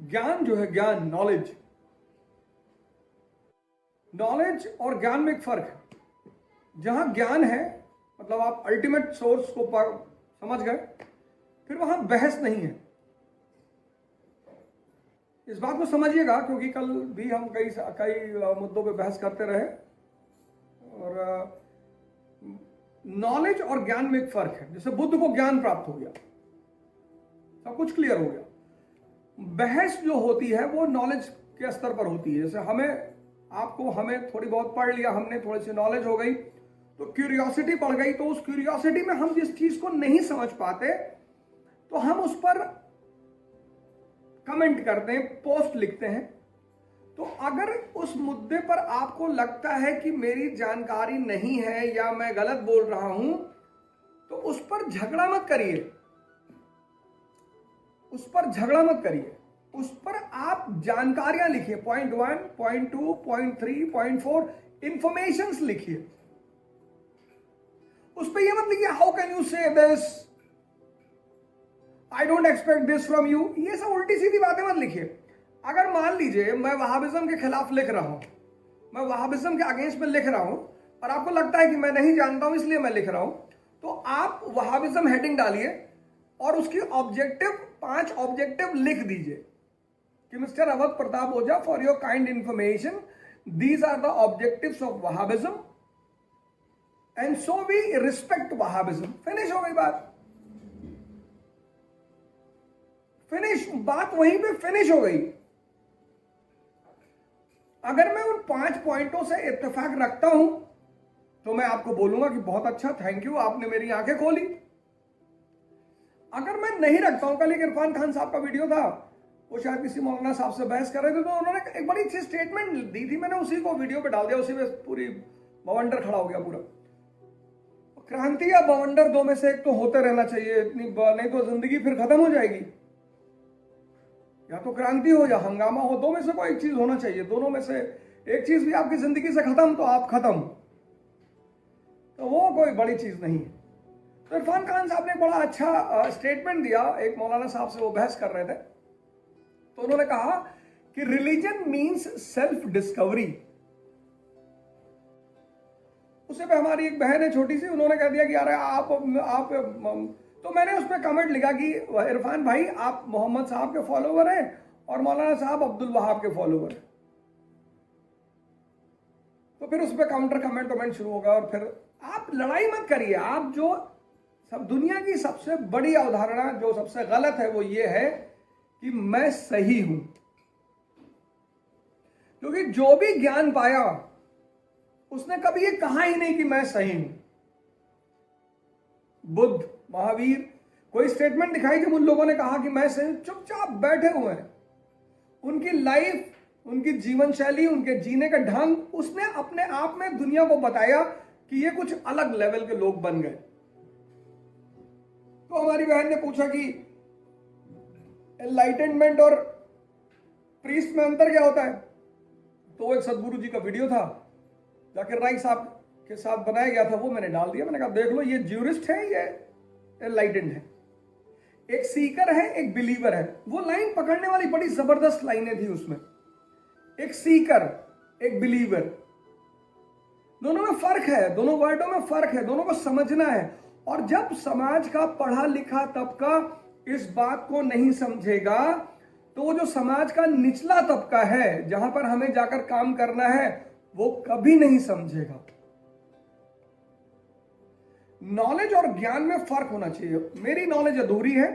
ज्ञान जो है, ज्ञान, नॉलेज, नॉलेज और ज्ञान में एक फर्क है। जहां ज्ञान है मतलब आप अल्टीमेट सोर्स को समझ गए, फिर वहां बहस नहीं है। इस बात को समझिएगा क्योंकि कल भी हम कई मुद्दों पे बहस करते रहे। और नॉलेज और ज्ञान में एक फर्क है। जैसे बुद्ध को ज्ञान प्राप्त हो गया, सब कुछ क्लियर हो गया। बहस जो होती है वो नॉलेज के स्तर पर होती है। जैसे हमें थोड़ी बहुत पढ़ लिया, हमने थोड़ी सी नॉलेज हो गई तो क्यूरियोसिटी बढ़ गई, तो उस क्यूरियोसिटी में हम जिस चीज को नहीं समझ पाते तो हम उस पर कमेंट करते हैं, पोस्ट लिखते हैं। तो अगर उस मुद्दे पर आपको लगता है कि मेरी जानकारी नहीं है या मैं गलत बोल रहा हूं, तो उस पर झगड़ा मत करिए, उस पर झगड़ा मत करिए। उस पर आप जानकारियां लिखिए, point 1, point 2, point 3, point 4 informations लिखिए। उस पर यह मत लिखिए हाउ कैन यू से this, I don't expect this from you. ये सब उल्टी सीधी बातें मत लिखिए। अगर मान लीजिए मैं वहाबिज्म के खिलाफ लिख रहा हूं, मैं वहाबिज्म के अगेंस्ट में लिख रहा हूं और आपको लगता है कि मैं नहीं जानता हूं इसलिए मैं लिख रहा हूं, तो आप वहाबिज्म हेडिंग डालिए और उसकी ऑब्जेक्टिव 5 ऑब्जेक्टिव लिख दीजिए कि mister Awadh Pratap Ojha, for your kind information, these are the objectives of Wahhabism and so we respect Wahhabism. Finish हो गई बात, फिनिश, बात वहीं पे फिनिश हो गई। अगर मैं उन 5 पॉइंटों से इत्तेफाक रखता हूं तो मैं आपको बोलूंगा कि बहुत अच्छा, थैंक यू, आपने मेरी आंखें खोली। अगर मैं नहीं रखता हूं, कल एक इरफान खान साहब का वीडियो था, वो शायद किसी मौलाना साहब से बहस कर रहे थे, तो उन्होंने एक बड़ी अच्छी स्टेटमेंट दी थी, मैंने उसी को वीडियो पे डाल दिया, उसी में पूरी बवंडर खड़ा हो गया पूरा। क्रांति या बवंडर दो में से एक तो होते रहना चाहिए, नहीं तो जिंदगी फिर खत्म हो जाएगी। या तो क्रांति हो या हंगामा हो, दो में से कोई एक चीज होना चाहिए। दोनों में से एक चीज भी आपकी जिंदगी से खत्म तो आप खत्म, तो वो कोई बड़ी चीज नहीं है। तो इरफान खान साहब ने बड़ा अच्छा स्टेटमेंट दिया, एक मौलाना साहब से वो बहस कर रहे थे, तो उन्होंने कहा कि रिलीजन मीन्स सेल्फ डिस्कवरी। उसे पे हमारी एक बहन है छोटी सी, उन्होंने कह दिया कि यार आप तो मैंने उस पर कमेंट लिखा कि इरफान भाई आप मोहम्मद साहब के फॉलोवर हैं और मौलाना साहब अब्दुल वहाब के फॉलोवर हैं। तो फिर उस पर काउंटर कमेंट शुरू होगा और फिर आप लड़ाई मत करिए। आप जो सब दुनिया की सबसे बड़ी अवधारणा जो सबसे गलत है वो ये है कि मैं सही हूं, क्योंकि जो भी ज्ञान पाया उसने कभी ये कहा ही नहीं कि मैं सही हूं। बुद्ध, महावीर, कोई स्टेटमेंट दिखाई जब उन लोगों ने कहा कि मैं सही, चुपचाप बैठे हुए हैं। उनकी लाइफ, उनकी जीवन शैली, उनके जीने का ढंग, उसने अपने आप में दुनिया को बताया कि ये कुछ अलग लेवल के लोग बन गए। तो हमारी बहन ने पूछा कि एनलाइटनमेंट और प्रीस्ट में अंतर क्या होता है। तो वो एक सदगुरु जी का वीडियो था, जाकिर नाइक साहब के साथ बनाया गया था, वो मैंने डाल दिया। मैंने कहा देख लो, ये ज्यूरिस्ट है, ये एनलाइटेंड है, एक सीकर है, एक बिलीवर है। वो लाइन पकड़ने वाली बड़ी जबरदस्त लाइनें थी उसमें। एक सीकर, एक बिलीवर, दोनों में फर्क है, दोनों वर्डों में फर्क है, दोनों को समझना है। और जब समाज का पढ़ा लिखा तबका इस बात को नहीं समझेगा तो वो जो समाज का निचला तबका है जहां पर हमें जाकर काम करना है वो कभी नहीं समझेगा। नॉलेज और ज्ञान में फर्क होना चाहिए। मेरी नॉलेज अधूरी है,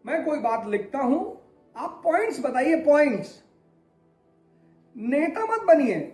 मैं कोई बात लिखता हूं, आप पॉइंट्स बताइए, पॉइंट्स, नेता मत बनिए।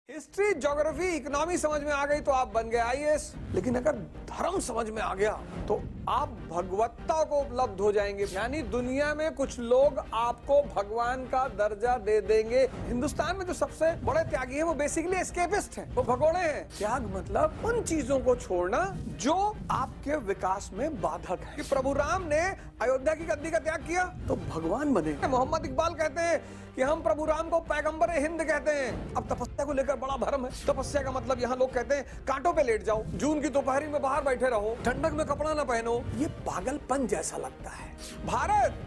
हिस्ट्री, ज्योग्राफी, इकोनॉमी समझ में आ गई तो आप बन गए आईएएस, लेकिन अगर धर्म समझ में आ गया तो आप भगवत्ता को उपलब्ध हो जाएंगे। यानी दुनिया में कुछ लोग आपको भगवान का दर्जा दे देंगे। हिंदुस्तान में जो सबसे बड़े त्यागी है वो बेसिकली एस्केपिस्ट हैं, वो भगोड़े हैं। त्याग मतलब उन चीजों को छोड़ना जो आपके विकास में बाधक है। कि प्रभु राम ने अयोध्या की गद्दी का त्याग किया तो भगवान बने। मोहम्मद इकबाल कहते हैं कि हम प्रभु राम को पैगंबर हिंद कहते हैं। अब तपस्या को लेकर बड़ा भरम है। तपस्या का मतलब यहाँ लोग कहते हैं कांटों पे लेट जाओ, जून की दोपहरी में बाहर बैठे रहो, ठंडक में कपड़ा ना पहनो। ये पागलपन जैसा लगता है। भारत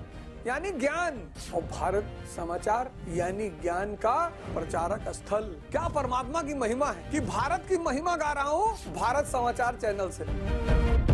यानी ज्ञान, और भारत समाचार यानी ज्ञान का प्रचारक स्थल। क्या परमात्मा की महिमा है कि भारत की महिमा गा रहा हूं भारत समाचार चैनल से।